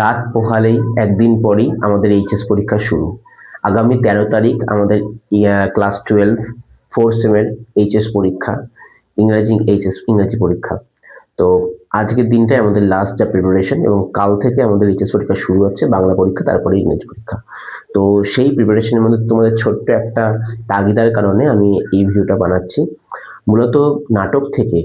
রাত পোহালেই একদিন পরই আমাদের এইচএস পরীক্ষা শুরু। আগামী 13 তারিখ আমাদের ক্লাস 12 4 সেমের এইচএস পরীক্ষা, ইংরাজি পরীক্ষা। তো আজকের দিনটাই আমাদের লাস্ট যা প্রিপারেশন, এবং কাল থেকে আমাদের এইচএস পরীক্ষা শুরু হচ্ছে, বাংলা পরীক্ষা তারপরে ইংরেজি পরীক্ষা। তো সেই প্রিপারেশনের মধ্যে তোমাদের ছোট্ট একটা তাগিদার কারণে আমি এই ভিডিওটা বানাচ্ছি। মূলত নাটক থেকে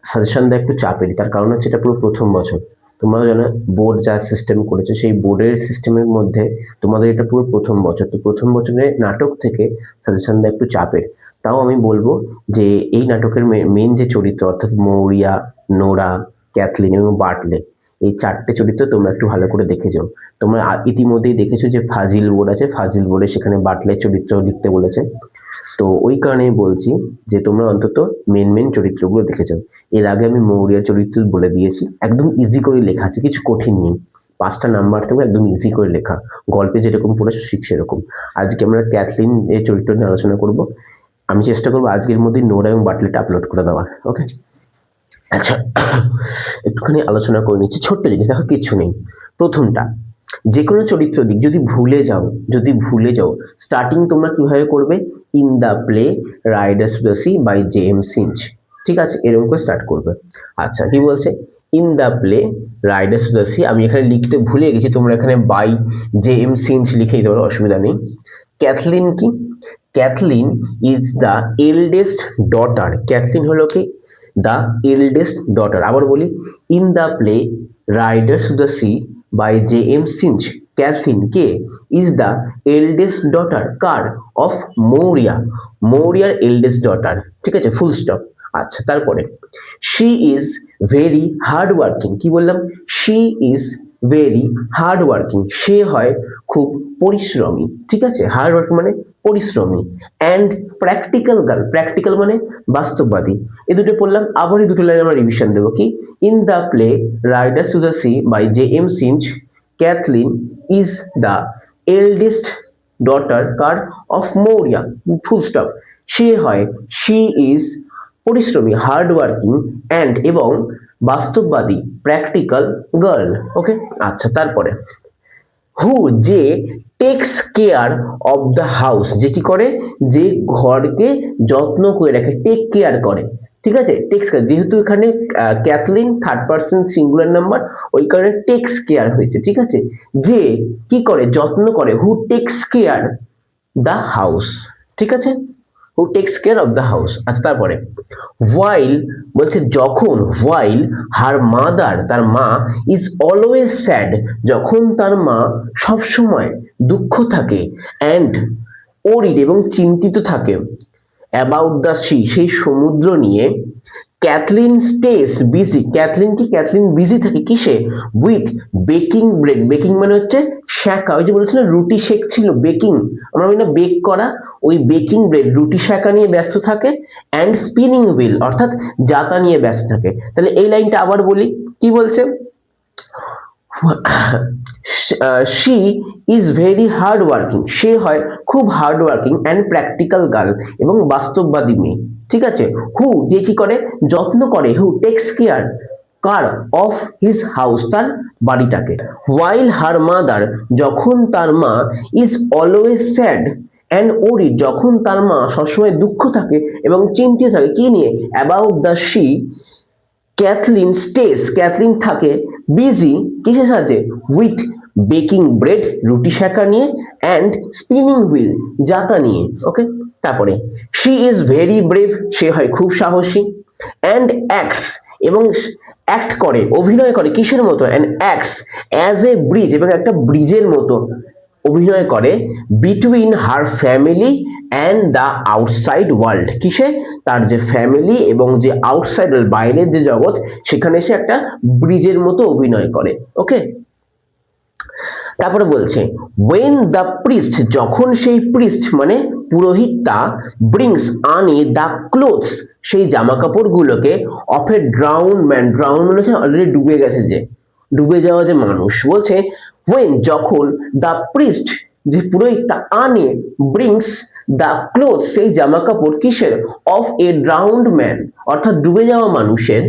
সাজেশন দেওয়া একটু চাপেরই, তার কারণ হচ্ছে এটা পুরো প্রথম বছর। তোমরা জানো বোর্ড যা সিস্টেম করেছে, সেই বোর্ডের সিস্টেমের মধ্যে তোমাদের এটা পুরো প্রথম বছর। তো প্রথম বছরে নাটক থেকে সাজেশন দেওয়া একটু চাপের। তাও আমি বলবো যে এই নাটকের মেন যে চরিত্র, অর্থাৎ মৌরিয়া, নোরা, ক্যাথলিন এবং বার্টলে, এই 4টে চরিত্র তোমরা একটু ভালো করে দেখে যাও। তোমরা ইতিমধ্যেই দেখেছো যে ফাজিল বোর্ড আছে, ফাজিল বোর্ডে সেখানে বার্টলের চরিত্র লিখতে বলেছে। তো ওই কারণেই বলছি যে তোমরা অন্তত মেন চরিত্রগুলো দেখে যাও। এর আগে আমি মৌরিয়ার চরিত্র বলে দিয়েছি, একদম ইজি করে লেখা আছে, কিছু কঠিন নেই। 5টা নাম্বার থাকবে, একদম ইজি করে লেখা, গল্পে যেরকম পড়েছো ঠিক সেরকম। আজকে আমরা ক্যাথলিন এর চরিত্র নিয়ে আলোচনা করব। আমি চেষ্টা করবো আজকের মধ্যে নোরা এবং বাটলেটা আপলোড করে দেওয়ার। ওকে, আচ্ছা, একটুখানি আলোচনা করে নিচ্ছি। ছোট্ট জিনিস, দেখো কিচ্ছু নেই। প্রথমটা, যে কোনো চরিত্র দিক যদি ভুলে যাও, স্টার্টিং তোমরা কিভাবে করবে? In the play Riders to the Sea by J M. Synge. ঠিক আছে, এরকম করে স্টার্ট করবে। আচ্ছা, কি বলছে? In the play Riders to the Sea, আমি এখানে লিখতে ভুলে গেছি, তোমরা এখানে বাই জে.এম. সিঞ্চ লিখে দিতে পারো, অসুবিধা নেই। ক্যাথলিন কি? Cathleen is the eldest daughter. Cathleen হলো কি? The eldest daughter. আবার বলি, in the play Riders to the Sea by J M. Synge, Cathleen কে? ইজ দ্য এল্ডেস্ট ডটার কার? অফ মৌরিয়া, মৌরিয়ার এল্ডেস্ট ডটার। ঠিক আছে, ফুল স্টপ। আচ্ছা, তারপরে she is very hard working. কি বললাম? She is very hard working, সে হয় খুব পরিশ্রমী। ঠিক আছে, হার্ড ওয়ার্কিং মানে পরিশ্রমী। অ্যান্ড প্র্যাকটিক্যাল গার্ল, প্র্যাকটিক্যাল মানে বাস্তববাদী। এই দুটো পড়লাম, আবার এই দুটো লাইন আমরা রিভিশন দেবো। কি? In the play Riders to the Sea by J M. Synge, Cathleen is the eldest daughter কার? Of Maurya, full stop. সে হয়, শি ইজ পরিশ্রমী, হার্ড ওয়ার্কিং, অ্যান্ড এবং বাস্তববাদী, প্র্যাকটিক্যাল গার্ল। ওকে, আচ্ছা, তারপরে হু, যে takes care of the house, যে কি করে? যে ঘরকে যত্ন করে রাখে, টেক কেয়ার করে। ঠিক আছে, টেক্স কেয়ার, যেহেতু এখানে Kathleen third person singular number, ওই কারণে টেক্স কেয়ার হয়েছে। ঠিক আছে, যে কি করে? যত্ন করে। হু টেক্স কেয়ার দ্য হাউস। ঠিক আছে, হু text care of the house. আচ্ছা, তারপরে while বলছে যখন, while হার মাদার, তার মা, ইজ অলওয়েজ স্যাড, যখন তার মা সব সময় দুঃখ থাকে, অ্যান্ড ওরিড এবং চিন্তিত থাকে, অ্যাবাউট দ্য সি, সেই সমুদ্র নিয়ে, ক্যাথলিন স্টেস বিজি, ক্যাথলিন কি? ক্যাথলিন বিজি থাকে কিসে? With baking bread. বেকিং মানে হচ্ছে শেখা, ওই যে বলেছিল রুটি শেখছিল, বেকিং, আমরা বলি না বেক করা, ওই বেকিং ব্রেড, রুটি শেখা নিয়ে ব্যস্ত থাকে। অ্যান্ড স্পিনিং হুইল, অর্থাৎ জাতা নিয়ে ব্যস্ত থাকে। তাহলে এই লাইনটা আবার বলি, কি বলছে? She is very hard working, সে হয় খুব hard working, and practical girl, এবং বাস্তববাদী মেয়ে। ঠিক আছে, হু, যে কি করে? যত্ন করে। হু text care car? Of his house, তার বাড়িটাকে। হোয়াইল হার মাদার, যখন তার মা, is always sad and worried, যখন তার মা সবসময় দুঃখ থাকে এবং চিন্তিত থাকে, কি নিয়ে? অ্যাবাউট দ্য সি, ক্যাথলিন স্টেস, ক্যাথলিন থাকে বিজি, কিসের সাথে? উইথ বেকিং ব্রেড, রুটি শেখা নিয়ে, অ্যান্ড স্পিনিং হুইল, জাতা নিয়ে। ওকে, তারপরে শি ইজ ভেরি ব্রেভ, সে হয় খুব সাহসী, অ্যান্ড অ্যাক্টস, এবং অ্যাক্ট করে, অভিনয় করে, কিসের মতো? And acts as a bridge, এবং একটা ব্রিজের মতো অভিনয় করে, between her family and the outside world, কিসে? তার যে ফ্যামিলি এবং যে আউটসাইড, বাইরের যে জগৎ, সেখানে সে একটা ব্রিজের মতো অভিনয় করে। ওকে, তারপরে বলছে ওয়েন দ্য প্রিস্ট, যখন সেই প্রিস্ট মানে পুরোহিতটা, ব্রিংস আনে দ্য ক্লোথস, সেই জামা কাপড়গুলোকে, of a drowned man, drowned মানে হচ্ছে অলরেডি ডুবে গেছে, যে ডুবে যাওয়া যে মানুষ। বলছে ওয়েন, যখন, দ্য প্রিস্ট, যে পুরোহিতটা, আনে, ব্রিংস দ্য ক্লোথ, সেই জামা কাপড়, কিসের? অফ এ ড্রাউন্ড ম্যান, অর্থাৎ ডুবে যাওয়া মানুষের,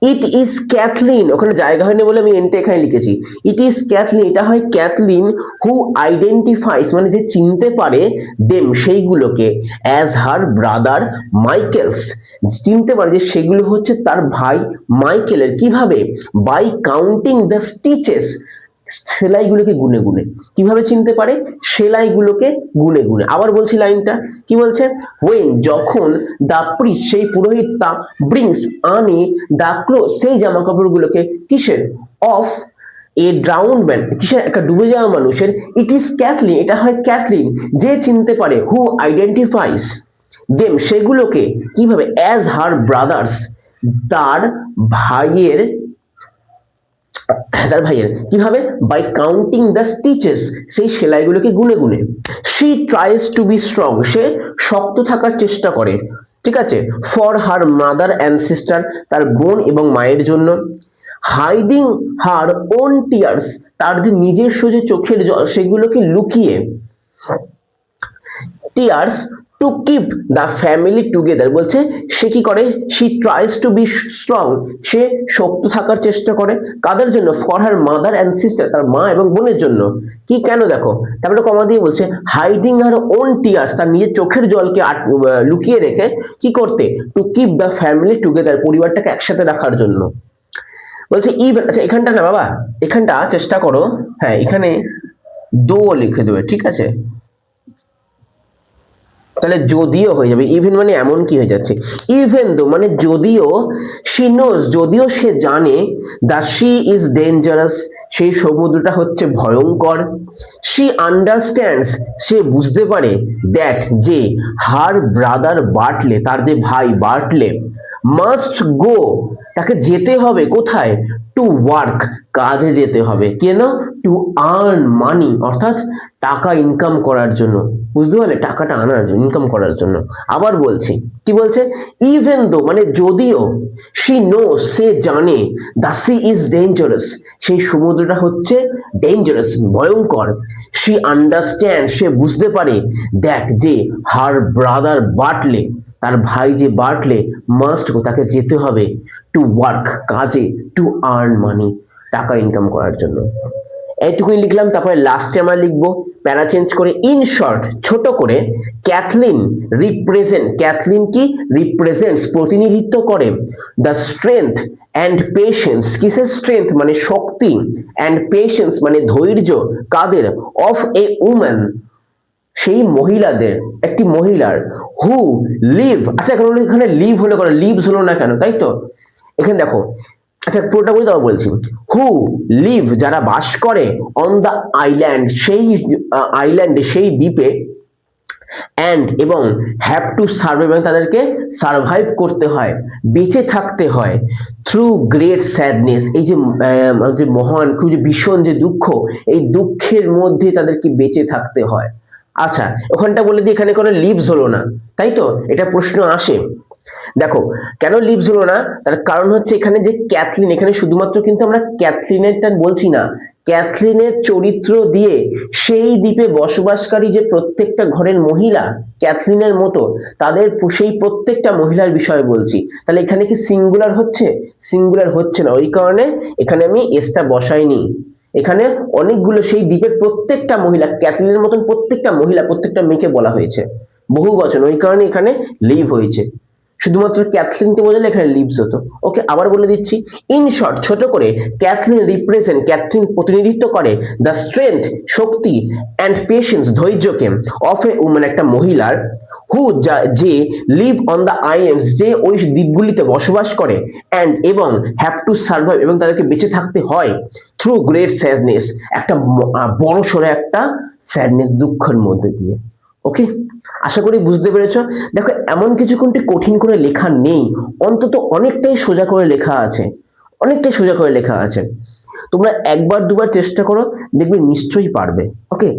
ইট ইজ ক্যাথলিন, ওখানে জায়গা হয়নি বলে আমি এনটা এখানে লিখেছি। ইট ইজ ক্যাথলিন, এটা হয় ক্যাথলিন হু আইডেন্টিফাইস মানে যে চিনতে পারে দেম সেইগুলোকে অ্যাজ হার ব্রাদার মাইকেলস, চিনতে পারে যে সেগুলো হচ্ছে তার ভাই মাইকেলের। কিভাবে? বাই কাউন্টিং দ্য স্টিচেস, সেলাইগুলোকে গুনে গুনে। কিভাবে চিনতে পারে? সেলাইগুলোকে গুনে গুনে। আবার বলছি লাইনটা, কি বলছে? ওয়েন, যখন, দা প্রিস্ট সেই পুরোহিতটা, ব্রিংস আনে, দা ক্লোথ সেই জামা কাপড়গুলোকে, কিসের? অফ এ ড্রাউন্ড ম্যান, কিসের? একটা ডুবে যাওয়া মানুষের। ইট ইজ ক্যাথলিন, এটা হয় ক্যাথলিন যে চিনতে পারে, হু আইডেন্টিফাইস দেম সেগুলোকে, কিভাবে? অ্যাজ হার ব্রাদার্স, তার ভাইয়ের, তার ভাইয়ের। কিভাবে? বাই কাউন্টিং দ্য স্টিচেস সেই সেলাইগুলোকে গুনে গুনে। She tries to be strong, সে শক্ত থাকার চেষ্টা করে, ঠিক আছে, for her mother and sister, তার বোন এবং মায়ের জন্য। হাইডিং হার ওন টিয়ার্স, তার যে নিজস্ব যে চোখের জল সেগুলোকে লুকিয়ে, tears to keep the family together, বলছে সে কি করে? She tries to be strong, সে শক্ত থাকার চেষ্টা করে। কাদের জন্য? For her mother and sister, তার মা এবং বোনের জন্য। কি, কেন? দেখো তারপরে কমা দিয়ে বলছে হাইডিং হার ওন টিয়ার্স, তার নিজের চোখের জলকে লুকিয়ে রেখে কি করতে? To keep the family together, পরিবারটাকে একসাথে রাখার জন্য। বলছে ইভেন, আচ্ছা এখানটা না বাবা, এখানটা চেষ্টা করো, হ্যাঁ এখানে দো লিখে দেবে, ঠিক আছে, তাহলে যদিও হয়ে যাবে। ইভেন মানে এমন কি হয়ে যাচ্ছে, ইভেন দো মানে যদিও, শি নোজ যদিও সে জানে, দ্য সি ইজ ডেঞ্জারাস সেই সমুদ্রটা হচ্ছে ভয়ঙ্কর, শি আন্ডারস্ট্যান্ডস সে বুঝতে পারে, দ্যাট যে, হার ব্রাদার বার্টলে তার যে ভাই বার্টলে, মাস্ট গো তাকে যেতে হবে, কোথায়? টু ওয়ার্ক কাজে যেতে হবে, কেন? টু আর্ন মানি অর্থাৎ টাকা ইনকাম করার জন্য, বুঝতে পারলে, টাকাটা আনার জন্য, ইনকাম করার জন্য। আবার বলছি, কি বলছে? ইভেন দো মানে যদিও, শি নো সে জানে, দ্য সি ইজ ডেঞ্জারাস সেই সমুদ্রটা হচ্ছে ডেঞ্জারাস ভয়ঙ্কর, শি আন্ডারস্ট্যান্ড সে বুঝতে পারে, দ্যাট যে, হার ব্রাদার বার্টলে তার ভাই যে বার্টলে, মাস্ট গো তাকে যেতে হবে, টু ওয়ার্ক কাজে, টু আর্ন মানি টাকা ইনকাম করার জন্য। এইটুকুই লিখলাম। তারপরে লাস্টে আমরা লিখবো প্যারা চেঞ্জ করে, ইন শর্ট ছোট করে, ক্যাথলিন রিপ্রেজেন্ট, ক্যাথলিন কি? রিপ্রেজেন্টস প্রতিনিধিত্ব করে, দ্য স্ট্রেংথ অ্যান্ড পেশেন্স, কিসের স্ট্রেংথ মানে শক্তি, অ্যান্ড পেশেন্স মানে ধৈর্য, কাদের? অফ এ উম্যান সেই মহিলাদের, একটি মহিলার, হু লিভ, আচ্ছা এখানে লিভ হলো কেন, লিভস হলো না কেন, তাই তো? এখানে দেখো, আচ্ছা পুরোটা বলি তারপর বলছি। হু লিভ যারা বাস করে, অন দ্য আইল্যান্ড সেই আইল্যান্ডে সেই দ্বীপে, অ্যান্ড এবং, হ্যাভ টু সার্ভাইভ এবং তাদেরকে সার্ভাইভ করতে হয়, বেঁচে থাকতে হয়, থ্রু গ্রেট স্যাডনেস এই যে যে মহান খুব যে ভীষণ যে দুঃখ, এই দুঃখের মধ্যে তাদেরকে বেঁচে থাকতে হয়। আচ্ছা ওখানটা বলে দিই, এখানে কোনো লিভস হলো না, তাই তো? এটা প্রশ্ন আসে। দেখো কেন লিভস হলো না, তার কারণ হচ্ছে এখানে যে ক্যাথলিন, এখানে শুধুমাত্র কিন্তু আমরা ক্যাথলিনেরটা বলছি না, ক্যাথলিনের চরিত্র দিয়ে সেই দ্বীপে বসবাসকারী যে প্রত্যেকটা ঘরের মহিলা ক্যাথলিনের মতো, তাদের সেই প্রত্যেকটা মহিলার বিষয়ে বলছি। তাহলে এখানে কি সিঙ্গুলার হচ্ছে? সিঙ্গুলার হচ্ছে না, ওই কারণে এখানে আমি এসটা বসাইনি। এখানে অনেকগুলো সেই দ্বীপের প্রত্যেকটা মহিলা, ক্যাথলিনের মতন প্রত্যেকটা মহিলা, প্রত্যেকটা মেয়েকে বলা হয়েছে বহু বচন, ওই কারণে এখানে লিভ হয়েছে। শুধুমাত্র ক্যাথলিনকে বোঝালে এখানে লিভস হতো। ওকে, আবার বলে দিচ্ছি, ইন শর্ট ছোট করে, ক্যাথলিন রিপ্রেজেন্ট, ক্যাথলিন প্রতিনিধিত্ব করে, দ্য স্ট্রেংথ শক্তি, অ্যান্ড পেশেন্স ধৈর্যকে, অফ এ উম্যান একটা মহিলার, হু যে, লিভ অন দ্য আইল্যান্ডস যে ওই দ্বীপগুলিতে বসবাস করে, অ্যান্ড এবং, হ্যাভ টু সার্ভাইভ এবং তাদেরকে বেঁচে থাকতে হয়, থ্রু গ্রেট স্যাডনেস একটা বড় সড়ো একটা স্যাডনেস দুঃখের মধ্যে দিয়ে। ওকে, আশা করি বুঝতে পেরেছো। দেখো এমন কিছু কোনটি কঠিন করে লেখা নেই, অন্তত অনেকটাই সোজা করে লেখা আছে, অনেকটাই সোজা করে লেখা আছে। তোমরা একবার দুবার চেষ্টা করো, দেখবে নিশ্চয়ই পারবে। ওকে,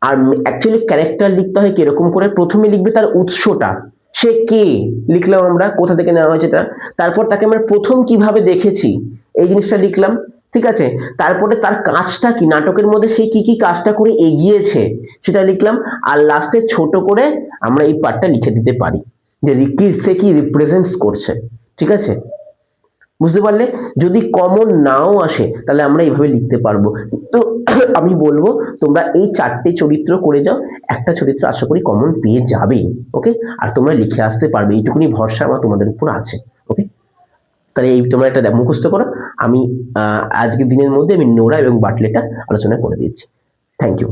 আর অ্যাকচুয়ালি ক্যারেক্টার লিখতে হয় কিরকম করে, প্রথমে লিখবে তার উৎসটা, সে কে, লিখলাম আমরা কোথা থেকে নেওয়া হয়েছে এটা, তারপর তাকে আমরা প্রথম কিভাবে দেখেছি এই জিনিসটা লিখলাম, ঠিক আছে, তারপরে তার কাজটা কি, নাটকের মধ্যে সে কি কি কাজটা করে এগিয়েছে সেটা লিখলাম, আর লাস্টে ছোট করে আমরা এই পার্টটা লিখে দিতে পারি যে সে কি রিপ্রেজেন্টস করছে, ঠিক আছে। বুঝতে পারলে? যদি কমন নাও আসে তাহলে আমরা এইভাবে লিখতে পারবো। তো আমি বলবো তোমরা এই 4টে চরিত্র করে যাও, একটা চরিত্র আশা করি কমন পেয়ে যাবেই। ওকে? আর তোমরা লিখে আসতে পারবে, এইটুকুনি ভরসা আমার তোমাদের উপর আছে। ওকে? তাহলে এই তোমরা এটা মুখস্থ করো। আমি আজকের দিনের মধ্যে আমি নোরা এবং বাটলেটা আলোচনা করে দিচ্ছি। Thank you.